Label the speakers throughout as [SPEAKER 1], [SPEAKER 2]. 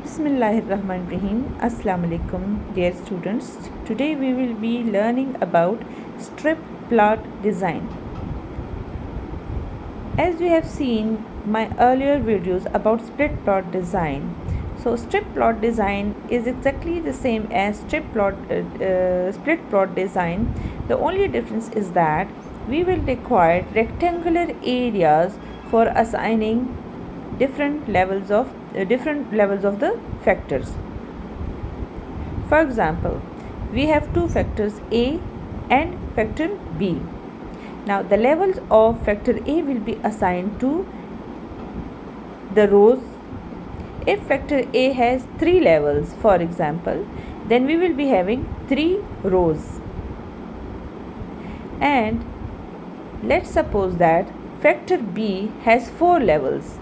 [SPEAKER 1] Bismillahirrahmanirrahim. Assalamu alaikum, dear students. Today we will be learning about strip plot design. As we have seen my earlier videos about split plot design, so strip plot design is exactly the same as split plot design. The only difference is that we will require rectangular areas for assigning different levels of the factors. For example, we have two factors A and factor B. Now the levels of factor A will be assigned to the rows. If factor A has 3 levels, for example, then we will be having 3 rows. And let's suppose that factor B has 4 levels.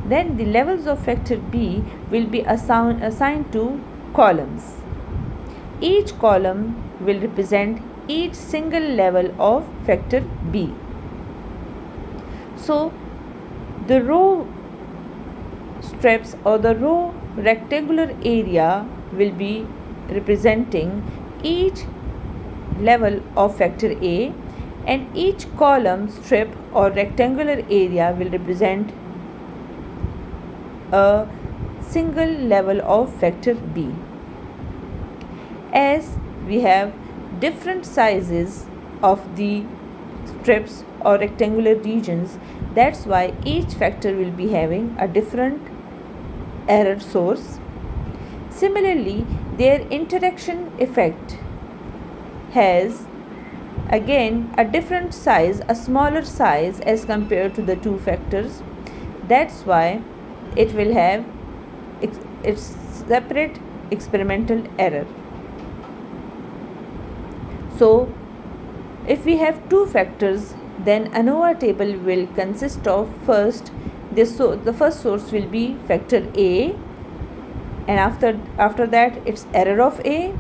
[SPEAKER 1] Then the levels of factor B will be assigned to columns. Each column will represent each single level of factor B. So the row strips or the row rectangular area will be representing each level of factor A, and each column strip or rectangular area will represent a single level of factor B. As we have different sizes of the strips or rectangular regions, that's why each factor will be having a different error source. Similarly, their interaction effect has again a different size, a smaller size as compared to the two factors. That's why it will have its separate experimental error. So if we have two factors, then ANOVA table will consist of the first source will be factor A, and after that its error of A.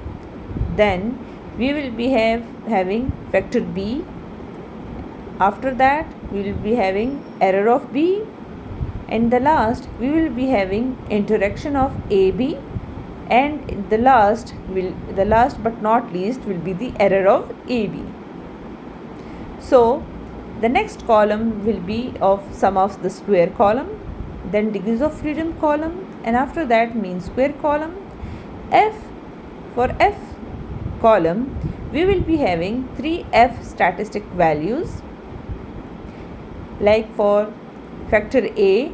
[SPEAKER 1] Then we will be having factor B. After that we will be having error of B, and the last we will be having interaction of AB, and the last but not least will be the error of AB. So the next column will be of sum of the square column, then degrees of freedom column, and after that mean square column. For F column we will be having 3 F statistic values, like for factor A,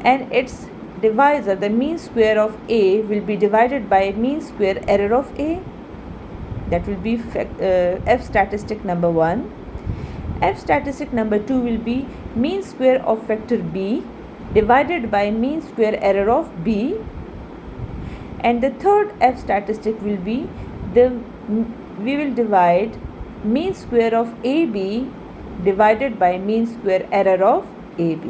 [SPEAKER 1] and its divisor, the mean square of A, will be divided by mean square error of A. That will be F statistic number 1. F statistic number 2 will be mean square of factor B divided by mean square error of B. And the third F statistic will be we will divide mean square of AB divided by mean square error of AB.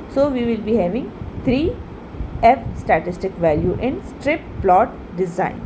[SPEAKER 1] So we will be having 3 F statistic value in strip plot design.